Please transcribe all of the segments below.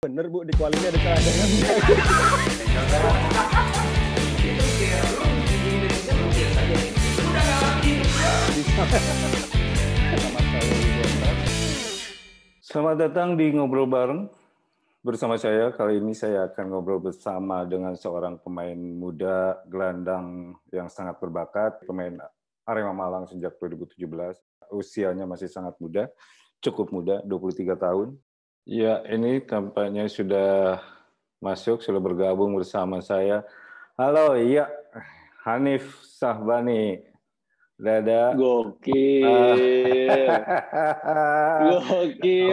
Bener Bu, di kualinya ada cadangan. Selamat datang di Ngobrol Bareng bersama saya. Kali ini saya akan ngobrol bersama dengan seorang pemain muda gelandang yang sangat berbakat, pemain Arema Malang sejak 2017. Usianya masih sangat muda, cukup muda, 23 tahun. Ya, ini tampaknya sudah masuk, sudah bergabung bersama saya. Halo, iya, Hanif Sahbani. Dada. Gokil.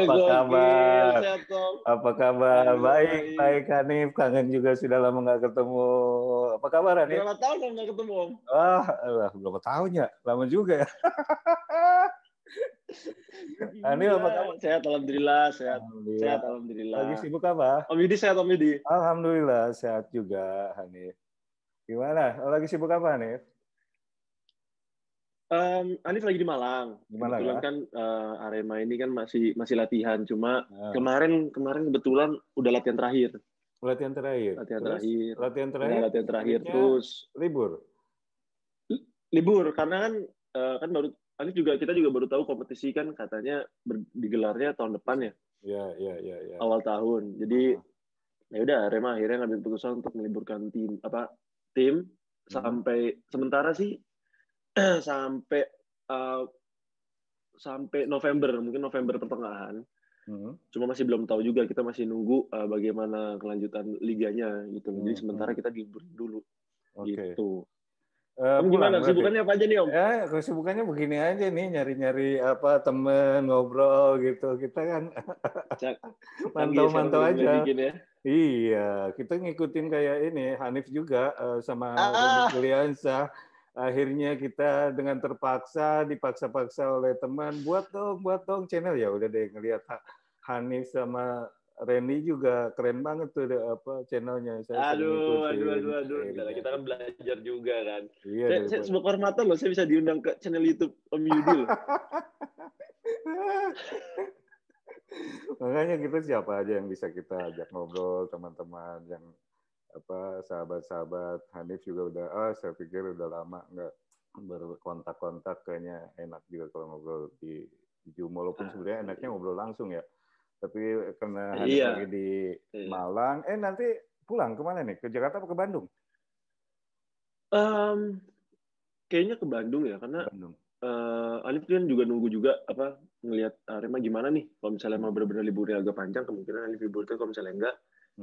Apa kabar? Sehat, Tom. Apa kabar? Baik, Hanif. Kangen juga, sudah lama nggak ketemu. Apa kabar, Hanif? Berapa tahun nggak ketemu, Om? Berapa tahun ya? Lama juga ya. Hanif, apa kabar? Sehat, alhamdulillah. Sehat, alhamdulillah. Lagi sibuk apa? Om Yudi sehat, Om Yudi? Alhamdulillah, sehat juga, Hanif. Gimana? Lagi sibuk apa, Hanif? Hanif lagi di Malang. Kebetulan kan Arema ini kan masih latihan. Cuma kemarin kebetulan udah latihan terakhir. Latihan terakhir. Latihan terakhir terus libur karena kan baru kita juga baru tahu kompetisi kan katanya digelarnya tahun depan ya. Iya. Awal tahun. Jadi ya udah Arema akhirnya ngambil keputusan untuk meliburkan tim sampai sementara sih sampai November, mungkin November pertengahan. Cuma masih belum tahu juga, kita masih nunggu bagaimana kelanjutan liganya gitu. Jadi sementara kita liburin dulu. Gitu. Kamu gimana? Kesibukannya apa aja nih, Om? Ya, kesibukannya begini aja nih, nyari-nyari temen, ngobrol gitu. Kita kan mantau-mantau aja. Ya? Iya, kita ngikutin kayak ini, Hanif juga sama Juliansa. Akhirnya kita dengan dipaksa-paksa oleh teman, buat dong channel. Ya udah deh, ngelihat Hanif sama Randy juga keren banget tuh channelnya. Saya aduh. Kita kan belajar juga kan. Iya, saya sebuah kehormatan loh, saya bisa diundang ke channel YouTube Om Yudi loh. Makanya kita siapa aja yang bisa kita ajak ngobrol, teman-teman yang sahabat-sahabat. Hanif juga udah, saya pikir udah lama nggak berkontak-kontak, kayaknya enak juga kalau ngobrol di Zoom, walaupun sebenarnya enaknya ngobrol langsung ya. Tapi karena Hanif lagi di Malang, nanti pulang kemana nih? Ke Jakarta atau ke Bandung? Kayaknya ke Bandung ya, karena Hanif kan juga nunggu juga ngelihat Arema gimana nih. Kalau misalnya mau benar-benar liburnya agak panjang, kemungkinan Hanif libur itu. Kalau misalnya enggak,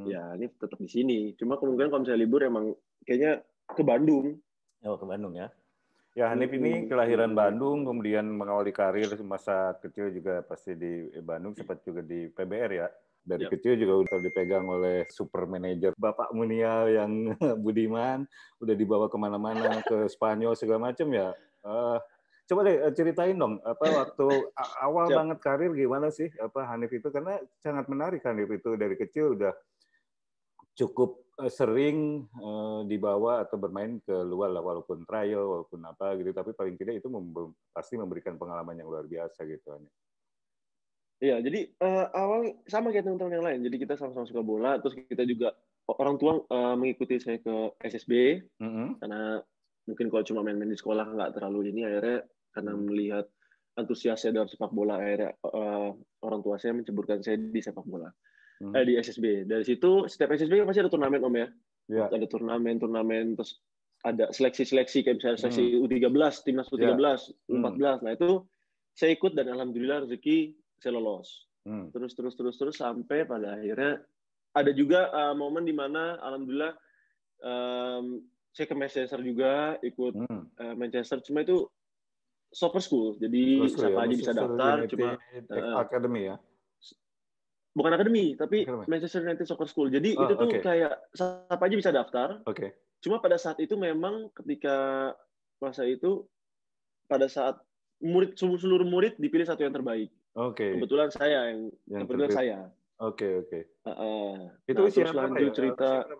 ya ini tetap di sini. Cuma kemungkinan kalau misalnya libur emang kayaknya ke Bandung. Oh, ke Bandung ya. Ya, Hanif ini kelahiran Bandung, kemudian mengawali karir masa kecil juga pasti di Bandung, sempat juga di PBR ya. Dari kecil juga udah dipegang oleh super manajer Bapak Munial yang Budiman, udah dibawa kemana-mana, ke Spanyol segala macam ya. Coba deh ceritain dong, waktu awal banget karir gimana sih Hanif itu, karena sangat menarik. Hanif itu dari kecil udah cukup sering dibawa atau bermain ke luar lah, walaupun trial, walaupun apa gitu, tapi paling tidak itu pasti memberikan pengalaman yang luar biasa gitu. Iya, jadi awal sama kayak teman-teman yang lain. Jadi kita sama-sama suka bola, terus kita juga orang tua mengikuti saya ke SSB, karena mungkin kalau cuma main-main di sekolah nggak terlalu ini, akhirnya karena melihat antusiasnya dalam sepak bola, akhirnya orang tua saya menceburkan saya di sepak bola. Di SSB. Dari situ setiap SSB pasti ada turnamen, Om ya. Ada turnamen, terus ada seleksi kayak misalnya seleksi U13, timnas U13, U14. Nah itu saya ikut dan alhamdulillah rezeki saya lolos. Terus sampai pada akhirnya ada juga momen di mana alhamdulillah saya ke Manchester juga, ikut Manchester. Cuma itu soccer school, jadi siapa aja bisa daftar. Cuma academy ya. Bukan akademi, tapi Manchester United Soccer School. Jadi itu tuh kayak siapa aja bisa daftar. Cuma pada saat itu memang ketika masa itu, pada saat seluruh murid dipilih satu yang terbaik. Kebetulan saya yang kebetulan saya. Itu usia berapa ya? Cerita.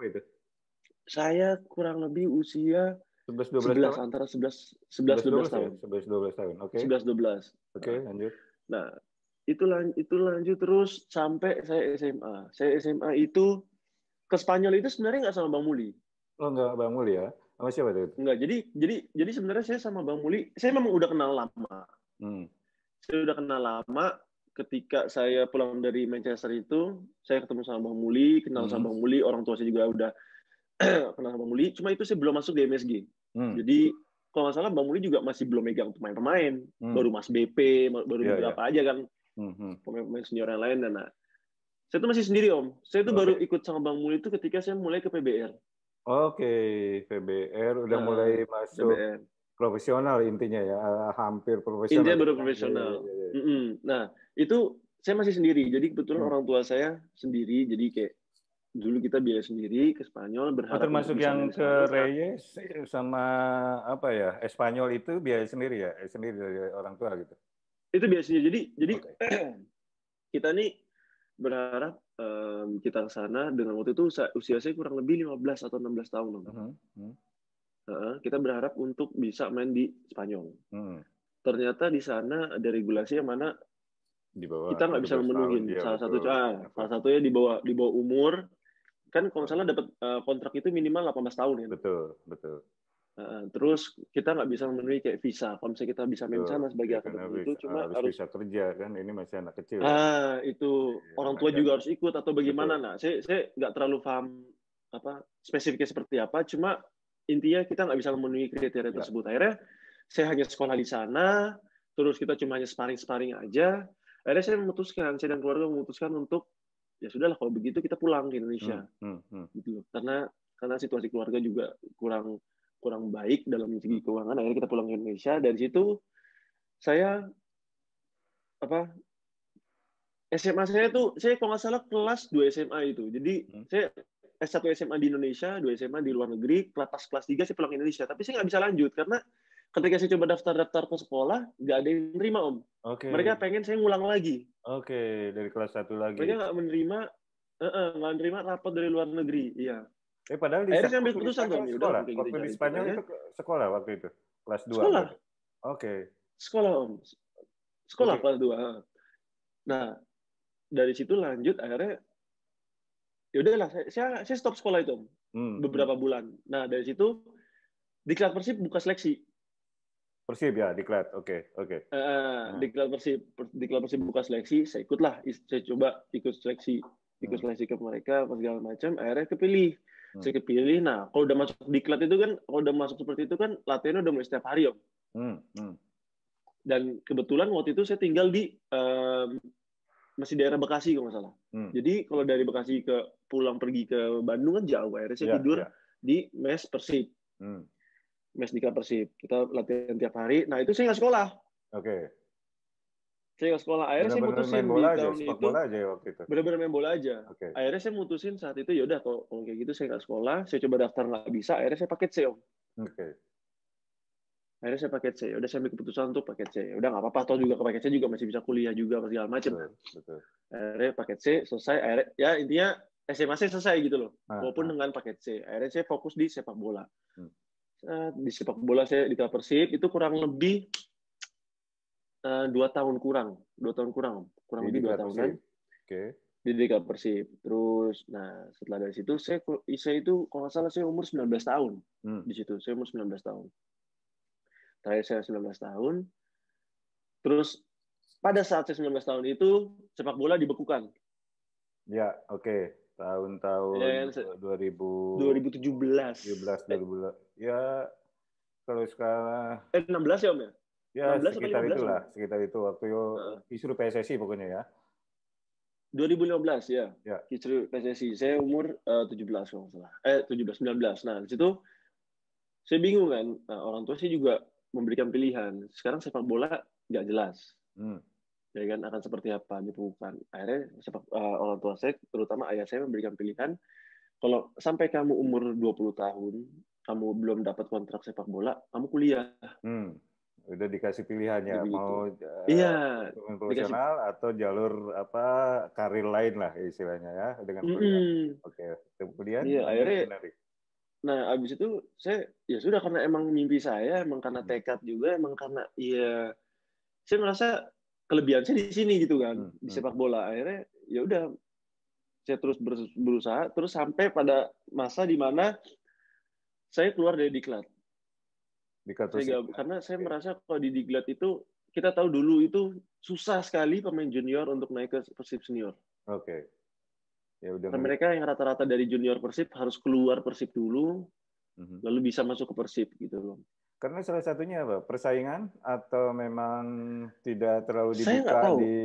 Saya kurang lebih usia 11 tahun. Antara 11-12 tahun. 11-12 tahun. 11-12. Lanjut. Nah, itu lanjut terus sampai saya SMA. Saya SMA itu ke Spanyol itu sebenarnya nggak sama Bang Muli. Oh, nggak Bang Muli ya? Sama siapa itu? Nggak. Jadi sebenarnya saya sama Bang Muli, saya memang udah kenal lama. Saya udah kenal lama. Ketika saya pulang dari Manchester itu, saya ketemu sama Bang Muli, kenal sama Bang Muli, orang tua saya juga udah kenal sama Bang Muli. Cuma itu saya belum masuk di MSG. Jadi kalau nggak salah Bang Muli juga masih belum megang pemain-pemain, baru Mas BP, baru beberapa aja kan, pemain-pemain senior yang lain. Dan saya tuh masih sendiri Om. Saya tuh baru ikut sama Bang Muli itu ketika saya mulai ke PBR. Oke, PBR udah mulai masuk PBR. Profesional intinya ya, hampir profesional. Intinya baru profesional. Nah itu saya masih sendiri. Jadi kebetulan orang tua saya sendiri. Jadi kayak dulu kita biaya sendiri ke Spanyol, berharap termasuk yang ke Reyes sama apa ya, Espanyol itu biaya sendiri ya, sendiri dari orang tua gitu. Itu biasanya. Jadi kita nih berharap kita ke sana dengan waktu itu usia saya kurang lebih 15 atau 16 tahun. Kita berharap untuk bisa main di Spanyol. Ternyata di sana ada regulasi yang mana kita nggak bisa memenuhi. Salah satunya di bawah umur. Kan kalau salah dapat kontrak itu minimal 18 tahun ya. Betul. Terus kita nggak bisa memenuhi kayak visa. Kalau misalnya kita bisa main sana sebagai akademi itu cuma harus bisa kerja kan, ini masih anak kecil. Itu orang tua juga harus ikut atau bagaimana? Nah, saya nggak terlalu paham spesifiknya seperti apa. Cuma intinya kita nggak bisa memenuhi kriteria tersebut. Akhirnya saya hanya sekolah di sana. Terus kita cuma hanya sparring aja. Akhirnya saya dan keluarga memutuskan untuk ya sudahlah kalau begitu kita pulang ke Indonesia. Gitu. Karena situasi keluarga juga kurang baik dalam segi keuangan. Akhirnya kita pulang ke Indonesia. Dari situ saya SMA saya kalau nggak salah kelas 2 SMA itu. Jadi saya S1 SMA di Indonesia, 2 SMA di luar negeri, kelas 3 saya pulang ke Indonesia. Tapi saya nggak bisa lanjut karena ketika saya coba daftar ke sekolah, nggak ada yang menerima Om. Mereka pengen saya ngulang lagi. Dari kelas 1 lagi. Mereka nggak menerima rapat dari luar negeri. Iya. Padahal di akhirnya saya ambil keputusan dong. Waktu di Spanyol itu sekolah waktu itu? Kelas 2? Sekolah. Sekolah Om. Sekolah kelas 2. Nah, dari situ lanjut akhirnya ya udahlah saya stop sekolah itu Om. Beberapa bulan. Nah, dari situ Diklat Persib buka seleksi. Persib ya, Diklat. Oke. Diklat Persib buka seleksi, saya ikutlah. Saya coba ikut seleksi ke mereka, segala macam. Akhirnya kepilih. Saya kepilih. Nah, kalau udah masuk Diklat itu kan, kalau udah masuk seperti itu kan, latihannya udah mulai setiap hari Om. Dan kebetulan waktu itu saya tinggal di masih daerah Bekasi kalau nggak salah. Jadi kalau dari Bekasi pulang pergi ke Bandung kan jauh. Akhirnya saya tidur di mes Persib. Mes Diklat Persib. Kita latihan tiap hari. Nah, itu saya nggak sekolah. Saya nggak sekolah. Akhirnya saya mutusin di tahun itu. Benar-benar main bola aja. Akhirnya saya mutusin saat itu, ya udah kalau kayak gitu saya nggak sekolah. Saya coba daftar nggak bisa. Akhirnya saya paket C Om. Akhirnya saya paket C. Udah saya ambil keputusan untuk paket C. Udah nggak apa-apa. Atau juga ke paket C juga masih bisa kuliah juga segala macam. Akhirnya paket C selesai. Akhirnya ya intinya SMA saya selesai gitu loh. Walaupun dengan paket C. Akhirnya saya fokus di sepak bola. Di sepak bola saya di Diklat Persib itu kurang lebih 2 tahun kurang lebih 2 tahunan di Diklat Persib. Terus setelah dari situ saya itu kalau nggak salah saya umur 19 tahun di situ. Saya umur 19 tahun. Terakhir saya 19 tahun. Terus pada saat saya 19 tahun itu sepak bola dibekukan. Ya, tahun-tahun 2017. Ya, kalau sekarang 16 ya Om ya? Ya, sekitar itulah, sekitar itu waktu kisru PSSI pokoknya ya. 2015 ya. Kisru PSSI. Saya umur 17 kalau nggak salah. 19. Nah, di situ saya bingung kan. Nah, orang tua saya juga memberikan pilihan. Sekarang sepak bola nggak jelas. Ya kan, akan seperti apa diperlukan. Akhirnya orang tua saya, terutama ayah saya memberikan pilihan, kalau sampai kamu umur 20 tahun, kamu belum dapat kontrak sepak bola, kamu kuliah. Udah dikasih pilihannya, mau profesional atau jalur karir lain lah istilahnya ya dengan kuliah. Kemudian akhirnya. Nah, abis itu saya ya sudah karena emang mimpi saya, emang karena tekad juga, emang karena saya merasa kelebihan saya di sini gitu kan, di sepak bola. Akhirnya ya udah saya terus berusaha, terus sampai pada masa di mana saya keluar dari Diklat. Karena saya merasa kalau di Diklat itu, kita tahu dulu itu susah sekali pemain junior untuk naik ke Persib senior. Oke. Ya udah. Karena mereka yang rata-rata dari junior Persib harus keluar Persib dulu, lalu bisa masuk ke Persib gitu loh. Karena salah satunya apa? Persaingan atau memang tidak terlalu dibuka di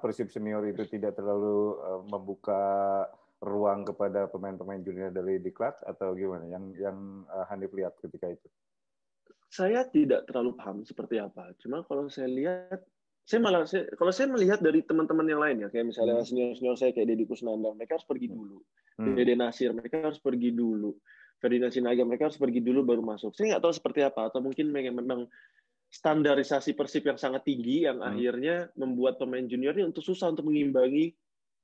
Persib senior itu tidak terlalu membuka ruang kepada pemain-pemain junior dari Diklat atau gimana? Yang Hanif lihat ketika itu? Saya tidak terlalu paham seperti apa. Cuma kalau saya lihat, kalau saya melihat dari teman-teman yang lain ya, kayak misalnya senior-senior saya kayak Deddy Kusnandar, mereka harus pergi dulu. Dede Nasir, mereka harus pergi dulu. Ferdinand Sinaga, mereka harus pergi dulu baru masuk. Saya nggak tahu seperti apa, atau mungkin memang standarisasi Persib yang sangat tinggi yang akhirnya membuat pemain junior ini untuk susah untuk mengimbangi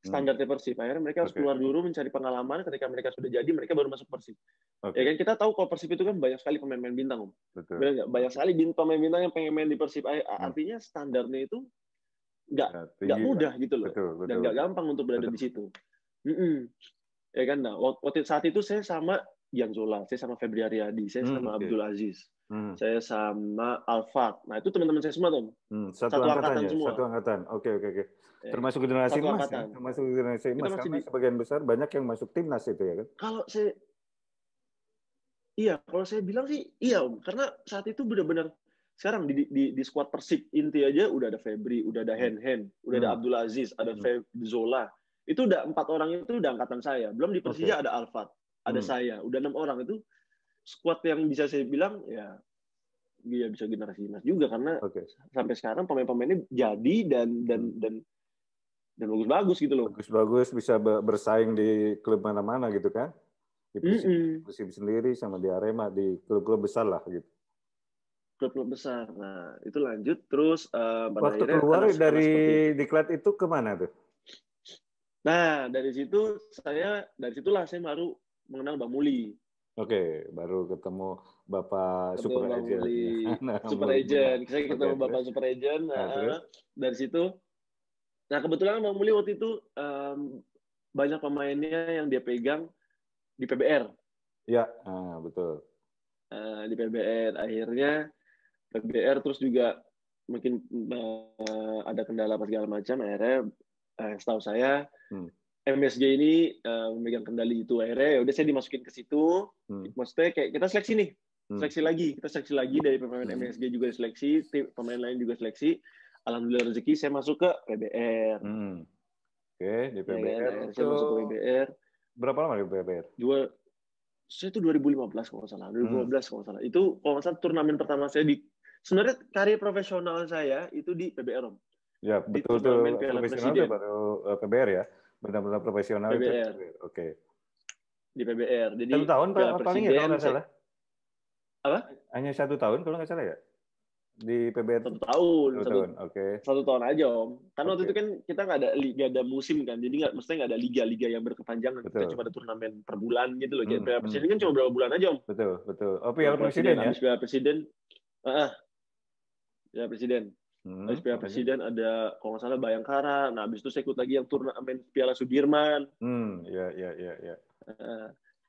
standarnya Persib. Akhirnya mereka harus keluar dulu mencari pengalaman. Ketika mereka sudah jadi, mereka baru masuk Persib. Ya kan kita tahu kalau Persib itu kan banyak sekali pemain-pemain bintang, Om. Benar nggak? Banyak sekali pemain bintang yang pengen main di Persib. Artinya standarnya itu nggak mudah gitu loh, dan nggak gampang untuk berada di situ. Ya kan? Nah, waktu saat itu saya sama Gian Zola, saya sama Febri Aryadi, saya sama Abdul Aziz, saya sama Alfat. Nah, itu teman-teman saya semua, Tom. Satu angkatan semua. Satu angkatan. Oke. Termasuk generasi emas ya? Termasuk generasi emas, karena sebagian besar banyak yang masuk timnas itu ya kan? Kalau saya bilang sih iya, Om. Karena saat itu benar-benar sekarang di skuad Persib inti aja udah ada Febri, udah ada Hen, udah ada Abdul Aziz, ada Zola. Itu udah 4 orang itu udah angkatan saya. Belum di Persija ada Alfat, ada saya, udah 6 orang. Itu skuad yang bisa saya bilang ya bisa generasi emas juga, karena sampai sekarang pemain-pemainnya jadi dan bagus-bagus gitu loh. Bagus-bagus, bisa bersaing di klub mana-mana gitu kan? Di Persib sendiri sama di Arema, di klub-klub besar lah gitu. Klub-klub besar. Nah, itu lanjut terus waktu keluar dari Diklat itu kemana tuh? Nah, dari situlah saya baru mengenal Bang Muli. Oke, baru ketemu Bapak Super Agent. Super Agent. Saya ketemu Bapak Super Agent. Dari situ. Nah, kebetulan Bang Muli waktu itu banyak pemainnya yang dia pegang di PBR. Ya, betul. Di PBR. Akhirnya PBR terus juga mungkin ada kendala apa segala macam. Akhirnya setahu saya MSG ini memegang kendali itu. Akhirnya ya udah saya dimasukin ke situ. Maksudnya kayak kita seleksi nih. Kita seleksi lagi dari pemain MSG juga seleksi, pemain lain juga seleksi. Alhamdulillah rezeki saya masuk ke PBR. Oke, di PBR. Ya, saya masuk ke PBR. Berapa lama di PBR? Saya itu 2015 kalau nggak salah. 2015 kalau nggak salah. Itu kalau nggak salah turnamen pertama saya sebenarnya karir profesional saya itu di PBR, Om. Ya, betul tuh. Profesional itu baru PBR ya. Benar-benar profesional PBR. Itu. Oke. Di PBR. Jadi 1 tahun paling ya kalau nggak salah. Apa? Hanya 1 tahun kalau nggak salah ya? Di PBR. 1 tahun. 1 tahun. Oke. 1 tahun aja, Om. Karena waktu itu kan kita nggak ada musim kan. Jadi mestinya nggak ada liga yang berkepanjangan. Betul. Kita cuma ada turnamen per bulan gitu loh. Piala Presiden kan cuma berapa bulan aja, Om. Betul. Oh, Piala Presiden ya? Habis Piala Presiden. Piala Presiden. Habis Piala Presiden ada kalau nggak salah Bayangkara. Nah, habis itu saya ikut lagi yang turnamen Piala Sudirman. Iya.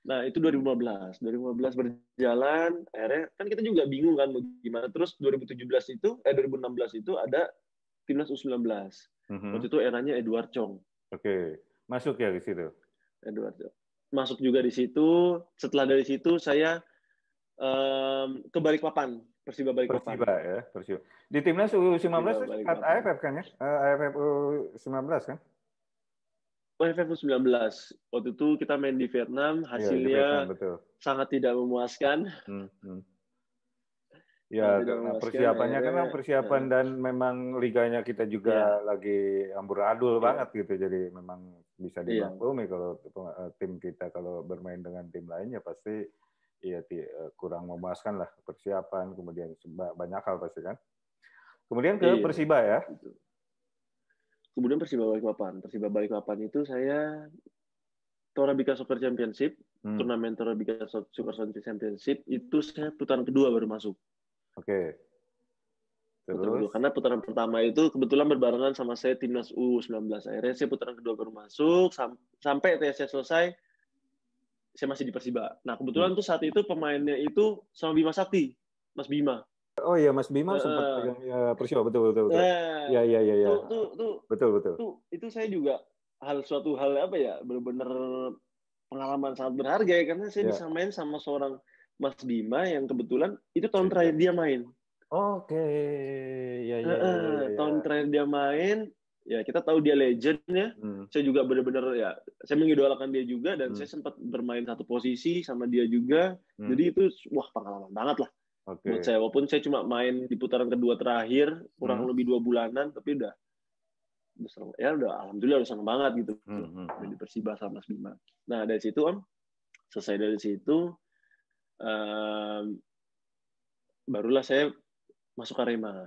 Nah, itu 2015 berjalan, akhirnya kan kita juga bingung kan gimana. Terus 2016 itu ada Timnas U19. Waktu itu eranya Edward Chong. Oke. Masuk ya di situ. Edward Chong. Masuk juga di situ. Setelah dari situ saya ke Balikpapan, Persiba Balikpapan. Persiba. Di Timnas U19 itu AFF kan ya? AFF U19 kan? AFF U19. Waktu itu kita main di Vietnam, hasilnya sangat tidak memuaskan. Ya, karena persiapannya karena persiapan dan memang liganya kita juga lagi amburadul banget gitu. Jadi memang bisa dimaklumi kalau tim kita kalau bermain dengan tim lainnya pasti kurang memuaskan lah persiapan, kemudian banyak hal pasti kan. Kemudian ke Persiba ya. Kemudian Persiba Balikpapan itu saya Torabika Soccer Championship, turnamen Torabika Soccer Championship itu saya putaran kedua baru masuk. Oke. Terus? Karena putaran pertama itu kebetulan berbarengan sama saya timnas U19. Akhirnya saya putaran kedua baru masuk sampai TSC selesai. Saya masih di Persiba. Nah kebetulan tuh saat itu pemainnya itu sama Bima Sakti, Mas Bima. Oh iya, Mas Bima sempat pegang Persiba, betul. Iya. Betul. Itu saya juga suatu hal apa ya, benar-benar pengalaman sangat berharga ya, karena saya bisa main sama seorang Mas Bima yang kebetulan itu tahun terakhir dia main. Oke. Ya. Tahun terakhir dia main, ya kita tahu dia legend ya. Saya juga benar-benar ya, saya mengidolakan dia juga dan saya sempat bermain satu posisi sama dia juga. Jadi itu pengalaman banget lah. Buat saya, walaupun saya cuma main di putaran kedua terakhir kurang lebih 2 bulanan, tapi udah alhamdulillah udah seneng banget gitu. Di Persiba sama Mas Bima. Nah dari situ Om, selesai dari situ barulah saya masuk Arema.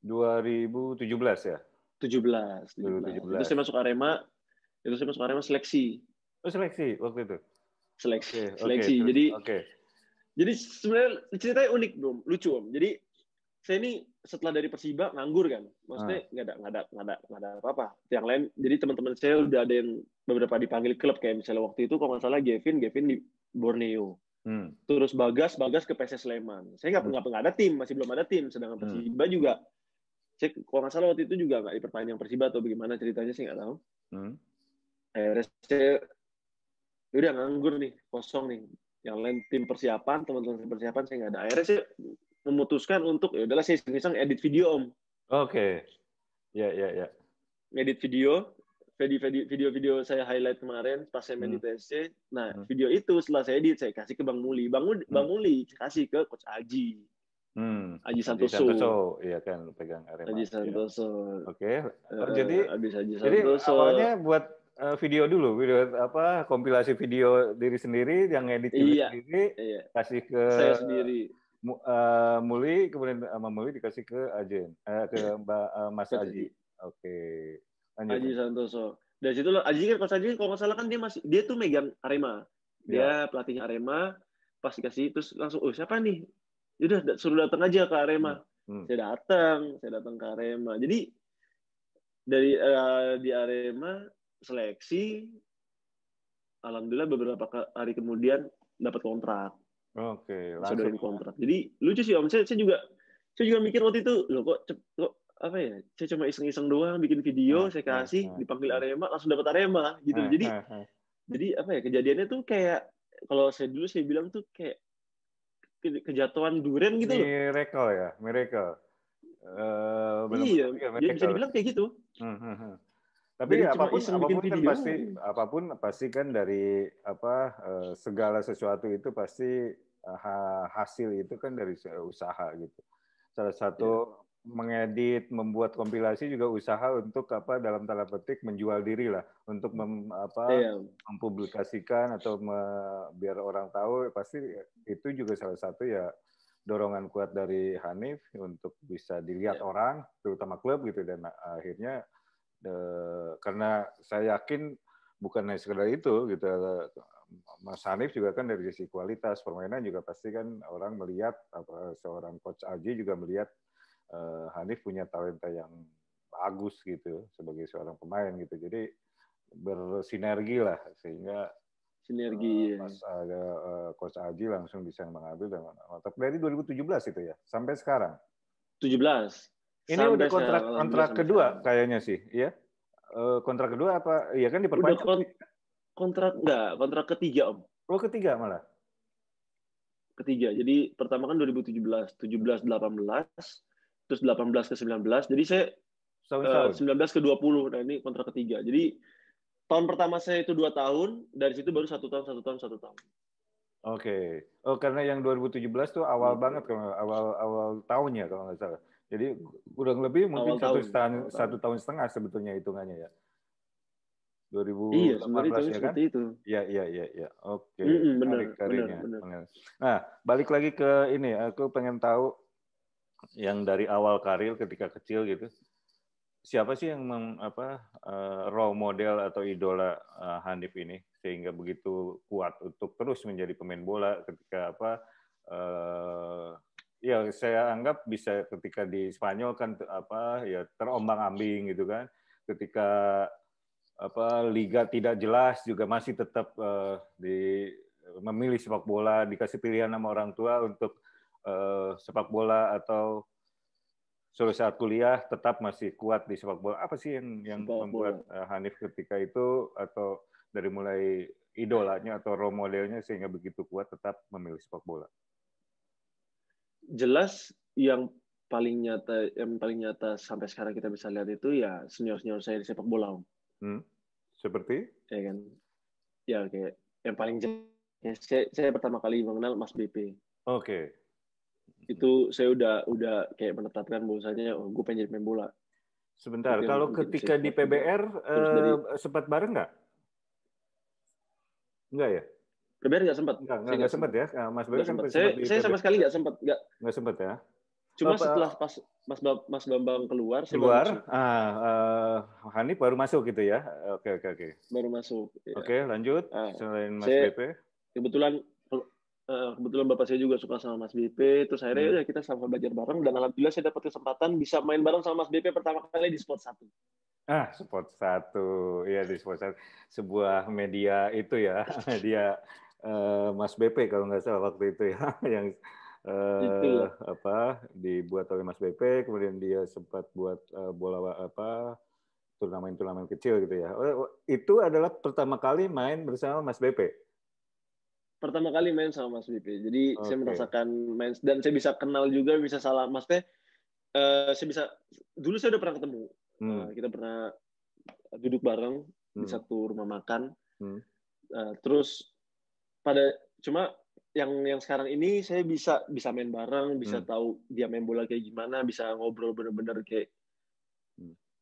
2017 ya? 17. Itu saya masuk Arema seleksi. Oh, seleksi waktu itu? Seleksi. Jadi sebenarnya ceritanya unik, Bro. Lucu, Om. Jadi saya ini setelah dari Persiba nganggur kan. Maksudnya nggak ada apa-apa. Yang lain, jadi teman-teman saya udah ada yang beberapa dipanggil klub, kayak misalnya waktu itu kalau nggak salah Gavin di Borneo. Terus Bagas ke PSS Sleman. Saya nggak ada tim, masih belum ada tim. Sedangkan Persiba juga, saya kalau nggak salah waktu itu juga nggak diperpanjang Persiba atau bagaimana ceritanya, saya nggak tahu. Akhirnya saya udah nganggur nih, kosong nih. Yang lain tim persiapan, teman-teman persiapan saya nggak ada. Akhirnya saya memutuskan untuk ya udahlah saya iseng edit video Om. Oke. Ya. Edit video saya highlight kemarin pas saya main di TSC. Nah, video itu setelah saya edit, saya kasih ke Bang Muli. Bang Muli kasih ke Coach Aji. Aji Santoso. Iya kan, pegang Arema. Aji Santoso. Oke. Jadi Aji jadi Santoso. awalnya buat video dulu, kompilasi video diri sendiri, yang edit sendiri, kasih ke saya sendiri. Muli, kemudian sama Muli dikasih ke Ajen, ke Mas Aji. Oke. Lanjut. Aji Santoso. Dari situ Aji kan, Coach Aji kalau nggak salah kan dia tuh megang Arema. Dia pelatihnya Arema, pas dikasih terus langsung, siapa nih? Udah suruh datang aja ke Arema. Saya datang ke Arema. Jadi dari di Arema seleksi, alhamdulillah beberapa hari kemudian dapat kontrak. Oke, langsung kontrak. Jadi lucu sih Om, saya juga mikir waktu itu, loh kok apa ya? Saya cuma iseng-iseng doang bikin video, saya kasih, dipanggil Arema, langsung dapat Arema gitu. Jadi apa ya? Kejadiannya tuh kayak, kalau saya bilang tuh kayak kejatuhan durian gitu loh. Miracle. Iya, bisa dibilang kayak gitu. Tapi apapun pasti kan dari segala sesuatu itu pasti hasil itu kan dari usaha gitu. Salah satu mengedit, membuat kompilasi juga usaha untuk dalam tanda petik menjual diri lah, untuk mempublikasikan atau biar orang tahu, pasti itu juga salah satu ya dorongan kuat dari Hanif untuk bisa dilihat orang, terutama klub gitu, dan akhirnya karena saya yakin bukan hanya sekedar itu gitu, Mas Hanif juga kan dari sisi kualitas permainan juga pasti kan orang melihat, seorang Coach Aji juga melihat Hanif punya talenta yang bagus gitu sebagai seorang pemain gitu, jadi bersinergi lah sehingga Mas Coach Aji langsung bisa mengambil dan mantap dari 2017 itu ya sampai sekarang. 17. Ini udah kontrak kedua kayaknya sih, iya? Kontrak kedua apa? Iya kan diperpanjang? Kontrak ketiga Om. Oh, ketiga malah? Ketiga. Jadi pertama kan 2017, 17-18, terus 18 ke 19. Jadi saya 19 ke 20. Nah ini kontrak ketiga. Jadi tahun pertama saya itu 2 tahun, dari situ baru 1 tahun. Oke. Oh, karena yang 2017 tuh awal banget, awal tahunnya kalau nggak salah. Jadi kurang lebih mungkin satu tahun setengah sebetulnya hitungannya ya. 2018 ya kan? Itu. Iya. Oke. Menarik karirnya. Nah, balik lagi ke ini, aku pengen tahu yang dari awal karir ketika kecil gitu. Siapa sih yang role model atau idola Hanif ini sehingga begitu kuat untuk terus menjadi pemain bola ketika Ya, saya anggap bisa ketika di Spanyol kan ya terombang-ambing gitu kan. Ketika liga tidak jelas juga masih tetap memilih sepak bola, dikasih pilihan sama orang tua untuk sepak bola atau suatu saat kuliah tetap masih kuat di sepak bola. Apa sih yang membuat Hanif ketika itu atau dari mulai idolanya atau role modelnya sehingga begitu kuat tetap memilih sepak bola? Jelas yang paling nyata sampai sekarang kita bisa lihat itu ya senior saya di sepak bola. Seperti? Ya kan. Ya kayak yang paling jelas saya pertama kali mengenal Mas BP. Oke. Itu saya udah kayak menetapkan bahwasanya gue pengen jadi pemain bola. Sebentar, kalau ketika di PBR sempat bareng nggak? Enggak ya? PBR nggak sempat. Nggak sempat ya? Mas BP kan saya sama sekali nggak sempat. Nggak sempat ya? Cuma setelah pas Mas Bambang keluar, saya baru masuk. Hanif baru masuk gitu ya? Oke. Baru masuk. Ya. Oke, lanjut. Selain Mas BP. Kebetulan Bapak saya juga suka sama Mas BP, terus akhirnya ya kita sama belajar bareng, dan alhamdulillah saya dapat kesempatan bisa main bareng sama Mas BP pertama kali di Sport 1. Sport 1. Iya, di Sport 1. Sebuah media itu ya, media Mas BP kalau nggak salah waktu itu ya, yang dibuat oleh Mas BP, kemudian dia sempat buat turnamen kecil gitu ya. Itu adalah pertama kali main bersama Mas BP. Pertama kali main sama Mas BP. Jadi saya merasakan main, dan saya bisa kenal juga, bisa salah. Maksudnya dulu saya udah pernah ketemu. Kita pernah duduk bareng di satu rumah makan. Terus cuma yang sekarang ini saya bisa main bareng, bisa tahu dia main bola kayak gimana, bisa ngobrol bener-bener kayak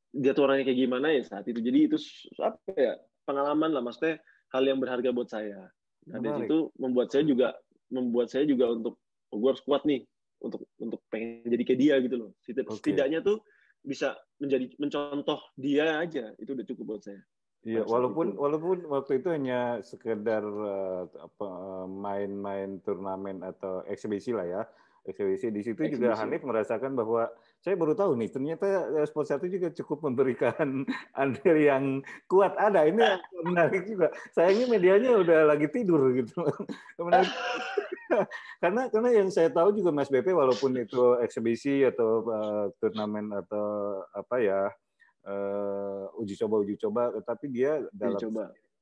dia tuh orangnya kayak gimana ya saat itu. Jadi itu pengalaman lah, maksudnya hal yang berharga buat saya. Nah, dari situ membuat saya juga untuk gue harus kuat nih untuk pengen jadi kayak dia gitu loh. Setidaknya tuh bisa mencontoh dia aja, itu udah cukup buat saya. Iya, walaupun waktu itu hanya sekedar main-main turnamen atau eksibisi lah ya. Eksibisi di situ juga Hanif merasakan bahwa saya baru tahu nih ternyata Sport 1 juga cukup memberikan andil yang kuat ada. Ini yang menarik juga. Sayangnya medianya udah lagi tidur gitu. Karena yang saya tahu juga Mas BP walaupun itu eksibisi atau turnamen atau uji coba, tetapi dia dalam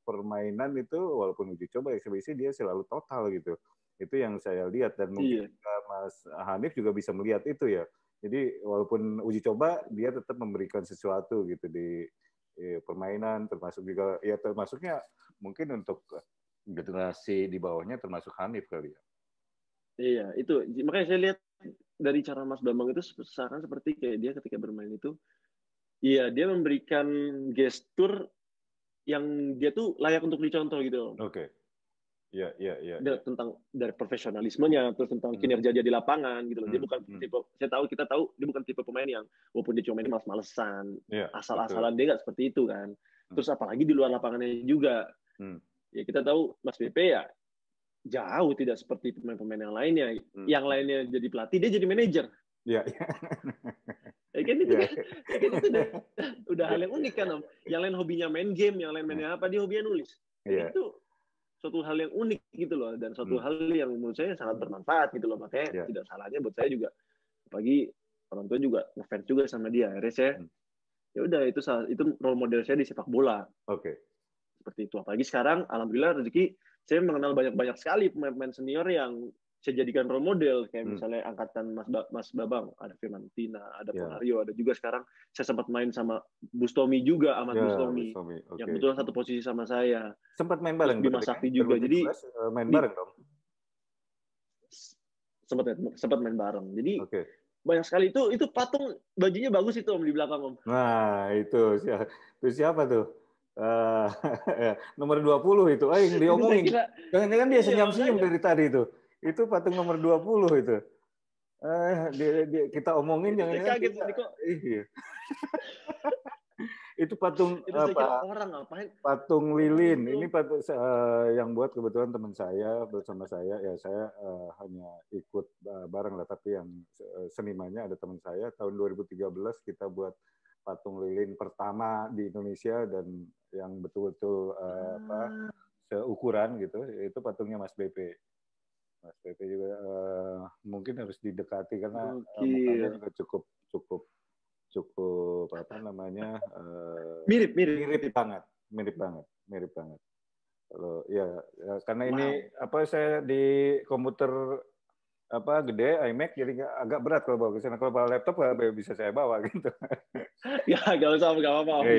permainan itu walaupun uji coba eksibisi dia selalu total gitu. Itu yang saya lihat, dan mungkin Mas Hanif juga bisa melihat itu ya. Jadi walaupun uji coba dia tetap memberikan sesuatu gitu di permainan, termasuknya mungkin untuk generasi di bawahnya termasuk Hanif kali ya. Iya, itu makanya saya lihat dari cara Mas Bambang itu sekarang seperti kayak dia ketika bermain itu, iya, dia memberikan gestur yang dia tuh layak untuk dicontoh gitu. Oke. Iya. Tentang dari profesionalismenya, terus tentang kinerja dia di lapangan gitu loh. Dia bukan tipe, kita tahu dia bukan tipe pemain yang walaupun dia cuma main males-malesan, asal-asalan, dia nggak seperti itu kan. Terus apalagi di luar lapangannya juga. Ya kita tahu Mas BP ya jauh tidak seperti pemain-pemain yang lainnya. Yang lainnya jadi pelatih, dia jadi manajer. Iya. Kan itu udah hal yang unik kan, Om. Yang lain hobinya main game, yang lain mainnya apa, dia hobinya nulis. Itu suatu hal yang unik gitu loh, dan suatu hal yang menurut saya sangat bermanfaat gitu loh. Makanya tidak salahnya buat saya juga, apalagi orang tua juga ngefans juga sama dia. Akhirnya saya ya udah, itu role model saya di sepak bola. Seperti itu. Apalagi sekarang alhamdulillah rezeki saya mengenal banyak sekali pemain-pemain senior yang saya jadikan role model, kayak misalnya angkatan Mas Babang, ada Firmantina, ada Ponario, ada juga sekarang saya sempat main sama Bustomi juga, Ahmad Bustomi. Yang kebetulan satu posisi sama saya. Sempat main bareng. Bima Sakti juga. Jadi main bareng dong. Sempat main bareng. Jadi banyak sekali itu patung bajunya bagus itu Om di belakang Om. Nah, itu siapa tuh? Nomor 20 itu. Yang diomongin. Jangan-jangan dia senyum-senyum dari tadi itu. Itu patung nomor 20 itu. Kita omongin jangan-jangan kaget kok. Iya. Itu patung Itu saya kira apa? orang ngapain? Patung lilin. Ini patung yang buat kebetulan teman saya bersama saya. Ya saya hanya ikut bareng lah, tapi yang senimannya ada teman saya. Tahun 2013 kita buat patung lilin pertama di Indonesia dan yang betul-betul seukuran gitu. Itu patungnya Mas BP. Mas BP juga mungkin harus didekati karena mukanya juga cukup apa namanya mirip banget. Kalau ya karena ini apa saya di komputer apa gede iMac jadi agak berat kalau bawa ke sana. Kalau bawa laptop nggak bisa saya bawa gitu. Ya nggak usah, nggak apa-apa.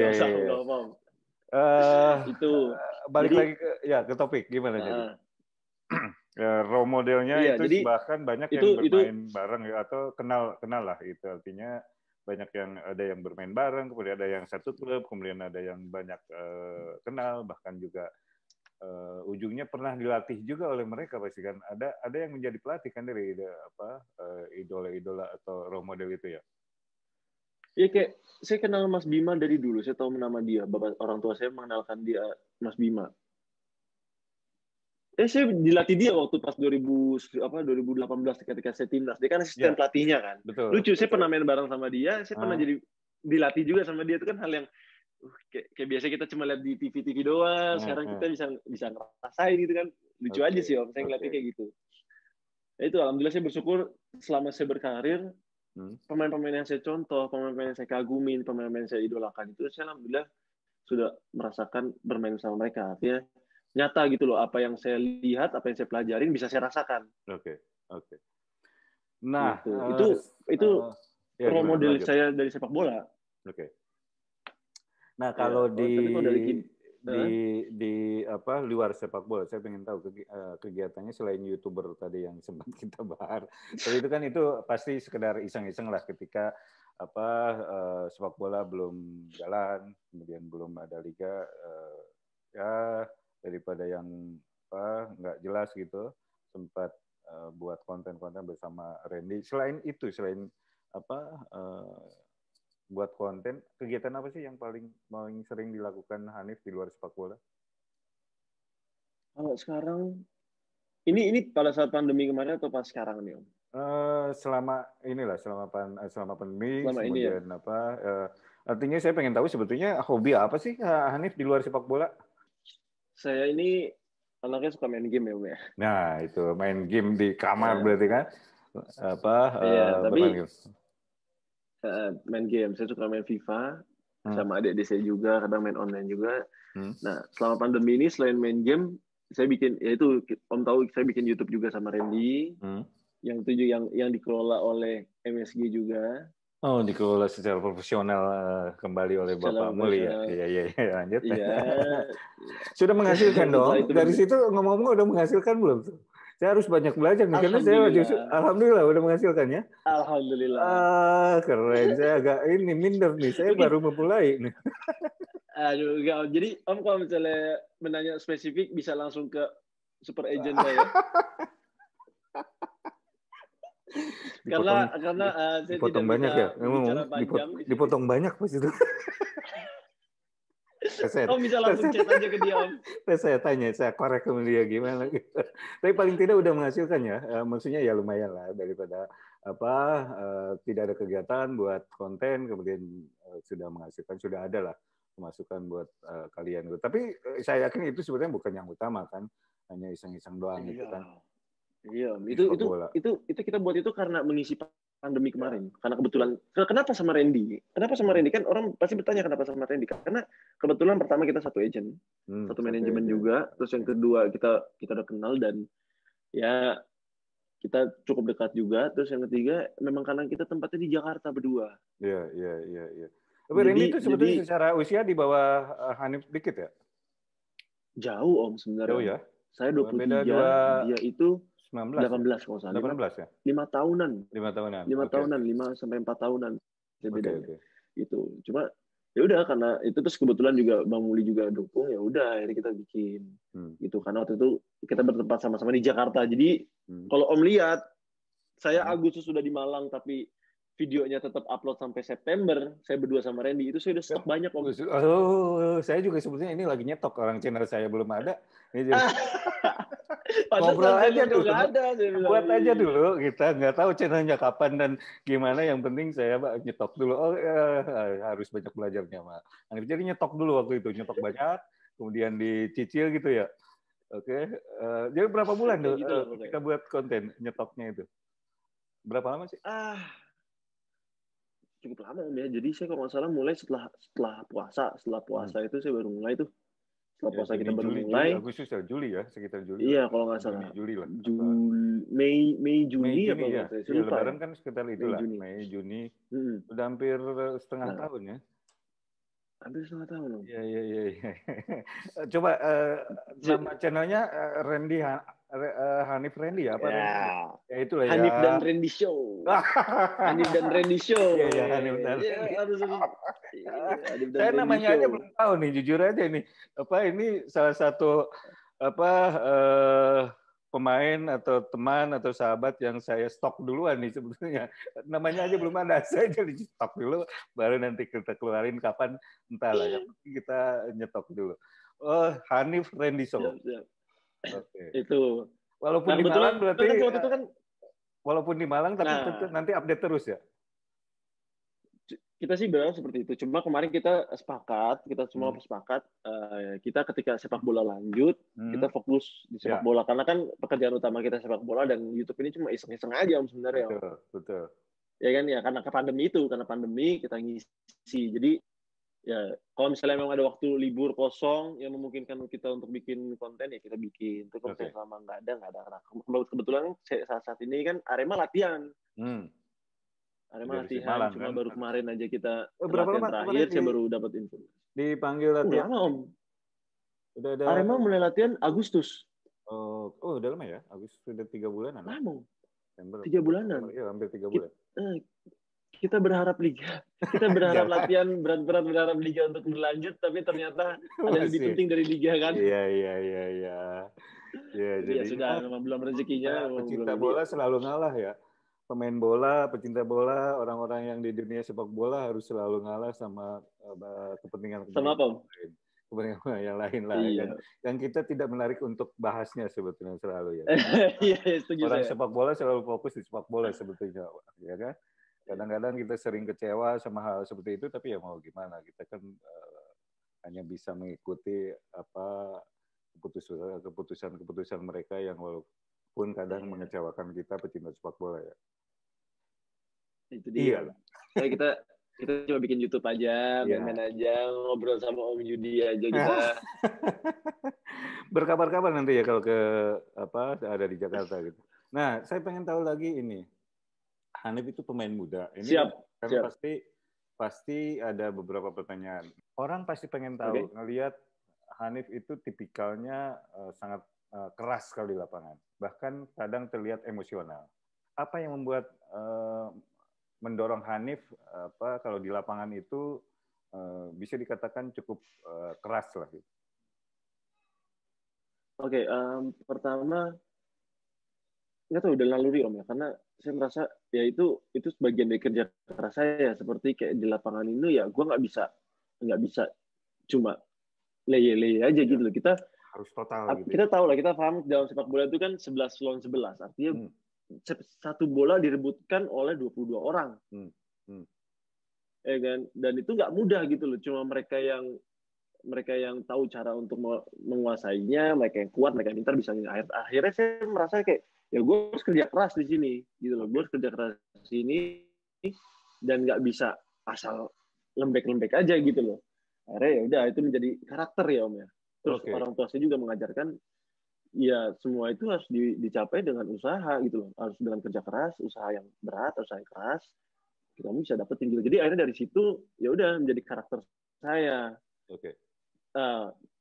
Itu balik jadi, lagi ke topik gimana jadi? Role modelnya iya, itu jadi, bahkan banyak yang bermain bareng atau kenal lah itu artinya banyak yang ada yang bermain bareng, kemudian ada yang satu klub, kemudian ada yang banyak kenal, bahkan juga ujungnya pernah dilatih juga oleh mereka pasti kan. Ada yang menjadi pelatih kan dari idola-idola atau role model itu ya. Iya kayak saya kenal Mas Bima dari dulu, saya tahu nama dia, bapak orang tua saya mengenalkan dia Mas Bima. Saya dilatih dia waktu pas 2018 ketika saya timnas. Dia kan asisten pelatihnya kan. Betul, lucu, saya pernah main bareng sama dia, saya pernah jadi dilatih juga sama dia. Itu kan hal yang kayak biasa kita cuma lihat di TV doang. Sekarang kita bisa ngerasain gitu kan. Lucu aja sih Om, saya ngelatih kayak gitu. Ya itu alhamdulillah saya bersyukur selama saya berkarir, pemain-pemain yang saya contoh, pemain-pemain yang saya kagumin, pemain-pemain yang saya idolakan itu saya alhamdulillah sudah merasakan bermain sama mereka. Artinya nyata gitu loh, apa yang saya lihat, apa yang saya pelajarin bisa saya rasakan. Oke. Nah, itu role model saya dari sepak bola. Oke. Nah, kalau di apa luar sepak bola, saya pengen tahu kegiatannya selain YouTuber tadi yang sempat kita bahas. Tapi itu pasti sekedar iseng-iseng lah ketika sepak bola belum jalan, kemudian belum ada liga, ya daripada yang nggak jelas gitu, sempat buat konten-konten bersama Randy. Selain buat konten, kegiatan apa sih yang paling sering dilakukan Hanif di luar sepak bola? Kalau sekarang, ini pada saat pandemi kemarin atau pas sekarang nih Om? Selama pandemi, kemudian artinya saya pengen tahu sebetulnya hobi apa sih Hanif di luar sepak bola? Saya ini anaknya suka main game ya Om ya. Nah itu main game di kamar berarti kan? Tapi main game, saya suka main FIFA sama adik-adik saya juga, kadang main online juga. Nah selama pandemi ini selain main game, saya bikin, yaitu Om tahu saya bikin YouTube juga sama Randy, yang dikelola oleh MSG juga. Oh, dikelola secara profesional kembali oleh Bapak Muli ya. Iya, lanjut. Iya. Sudah menghasilkan dong. Dari situ ngomong-ngomong udah menghasilkan belum tuh? Saya harus banyak belajar nih karena saya alhamdulillah udah menghasilkan ya. Alhamdulillah. Keren. Saya agak minder nih. Saya baru memulai nih. Aduh, enggak. Jadi Om kalau misalnya menanya spesifik bisa langsung ke super agent ya. Karena saya dipotong tidak banyak bisa ya. bicara panjang. Dipotong banyak pas itu. Om bisa langsung chat aja ke dia Om. Saya tanya, saya korek ke dia gimana gitu. Tapi paling tidak udah menghasilkan ya. Maksudnya ya lumayan lah daripada tidak ada kegiatan buat konten, kemudian sudah menghasilkan, sudah ada lah pemasukan buat kalian. Tapi saya yakin itu sebenarnya bukan yang utama kan, hanya iseng-iseng doang gitu kan. Iya, itu kita buat itu karena mengisi pandemi kemarin. Karena kebetulan, kenapa sama Randy? Kan orang pasti bertanya kenapa sama Randy? Karena kebetulan pertama kita satu agent, satu manajemen juga. Terus yang kedua kita udah kenal dan ya kita cukup dekat juga. Terus yang ketiga memang karena kita tempatnya di Jakarta berdua. Iya. Tapi Randy itu sebetulnya secara usia di bawah Hanif dikit ya? Jauh Om sebenarnya. Jauh ya? Saya 23, dia itu 18 kalau salah. 18 ya? 5 tahunan. 5 tahunan, 5 sampai 4 tahunan. Bedanya. Itu. Cuma ya udah karena itu terus kebetulan juga Bang Muli juga dukung, ya udah akhirnya kita bikin. Gitu karena waktu itu kita bertempat sama-sama di Jakarta. Jadi kalau Om lihat saya Agustus sudah di Malang tapi videonya tetap upload sampai September, saya berdua sama Randy, itu saya udah stok banyak Om. Oh, saya juga sebetulnya ini lagi nyetok, orang channel saya belum ada. Ini jadi ngobrol aja dulu, buat aja dulu, kita nggak tahu channelnya kapan dan gimana, yang penting saya nyetok dulu. Oh, harus banyak belajarnya, Mak. Jadi nyetok dulu waktu itu, nyetok banyak, kemudian dicicil gitu ya. Oke, jadi berapa bulan tuh kita buat konten nyetoknya itu? Berapa lama sih? Cukup lama Om ya. Jadi saya kalau nggak salah mulai setelah puasa. Setelah puasa itu saya baru mulai tuh. Setelah puasa kita baru mulai. Juli, Agustus ya, Juli ya, sekitar Juli. Iya, kalau nggak salah. Juli lah. Mei Juni apa ya. saya Ya, lupa. Lebaran kan sekitar itulah. Mei Juni. Udah hampir setengah tahun ya. Hampir setengah tahun Om. Iya. Coba nama channelnya Randy Hanif Randy ya? Apa ya itulah ya. Hanif dan Randy Show. Hanif dan Randy Show. Iya, Hanif dan Randy. Saya namanya aja belum tahu nih, jujur aja nih. Ini salah satu pemain atau teman atau sahabat yang saya stok duluan nih sebetulnya. Namanya aja belum ada, saya jadi stok dulu, baru nanti kita keluarin kapan entahlah. Yang penting kita nyetok dulu. Oh, Hanif Randy Show. Okay. Itu. Walaupun di Malang berarti walaupun di Malang tapi nanti update terus ya. Kita sih berharap seperti itu. Cuma kemarin kita semua sepakat kita ketika sepak bola lanjut, kita fokus di sepak bola karena kan pekerjaan utama kita sepak bola dan YouTube ini cuma iseng-iseng aja Om sebenarnya. Betul. Ya kan ya karena pandemi kita ngisi. Jadi ya kalau misalnya memang ada waktu libur kosong yang memungkinkan kita untuk bikin konten ya kita bikin. Itu kalau selama nggak ada. Kebetulan saat ini kan Arema latihan. Arema latihan cuma baru kemarin aja kita berapa lama terakhir saya baru dapat info. Dipanggil latihan. Udah lama Om. Udah ada. Arema mulai latihan Agustus. Oh udah lama ya? Agustus sudah 3 bulanan. Lama. 3 bulanan. Iya, hampir 3 bulan. Kita berharap liga. Kita berharap latihan berat-berat berharap liga untuk berlanjut, tapi ternyata ada lebih penting dari liga kan? Iya. Ya, jadi sudah memang belum rezekinya. Pecinta bola selalu ngalah ya. Pemain bola, pecinta bola, orang-orang yang di dunia sepak bola harus selalu ngalah sama kepentingan sama apa? Kepentingan yang lain lah. Iya. Yang kita tidak menarik untuk bahasnya sebetulnya selalu ya. Iya, setuju. Orang sepak bola selalu fokus di sepak bola sebetulnya, ya kan? Kadang-kadang kita sering kecewa sama hal seperti itu, tapi ya mau gimana, kita kan hanya bisa mengikuti keputusan mereka yang walaupun kadang mengecewakan kita pecinta sepak bola ya. Itu dia. Iya. Kita coba bikin YouTube aja, main-main aja, ngobrol sama Om Yudi aja kita. Berkabar-kabar nanti ya kalau ada di Jakarta gitu. Nah, saya pengen tahu lagi ini. Hanif itu pemain muda. Ini siap. Pasti ada beberapa pertanyaan. Orang pasti pengen tahu, ngelihat Hanif itu tipikalnya sangat keras kalau di lapangan. Bahkan kadang terlihat emosional. Apa yang membuat mendorong Hanif kalau di lapangan itu bisa dikatakan cukup keras lah. Oke, pertama nggak tahu udah naluri Om ya, karena saya merasa ya itu sebagian dari kerja keras saya, seperti kayak di lapangan ini ya gue nggak bisa cuma leye aja gitu loh. Kita harus total gitu. Kita tahu lah, kita paham dalam sepak bola itu kan 11 lawan 11, artinya satu bola direbutkan oleh 22 orang. Ya kan, dan itu nggak mudah gitu loh, cuma mereka yang tahu cara untuk menguasainya, mereka yang kuat, mereka yang pintar bisa. Akhirnya saya merasa kayak ya gue harus kerja keras di sini gitu loh. Gue harus kerja keras di sini dan nggak bisa asal lembek-lembek aja gitu loh. Akhirnya ya udah, itu menjadi karakter ya Om ya. Terus orang tua saya juga mengajarkan ya semua itu harus dicapai dengan usaha gitu loh. Harus dengan kerja keras, usaha yang berat, usaha yang keras, kita bisa dapetin gitu. Jadi akhirnya dari situ ya udah menjadi karakter saya.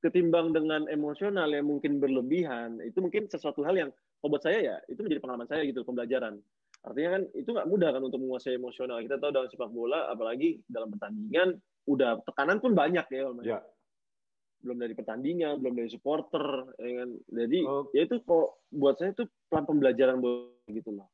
Ketimbang dengan emosional yang mungkin berlebihan, itu mungkin sesuatu hal yang buat saya ya itu menjadi pengalaman saya gitu, pembelajaran. Artinya kan itu nggak mudah kan untuk menguasai emosional. Kita tahu dalam sepak bola, apalagi dalam pertandingan, udah tekanan pun banyak ya. Belum dari pertandingan, belum dari supporter, ya kan. Jadi ya itu kok buat saya itu pelan pembelajaran gitu loh.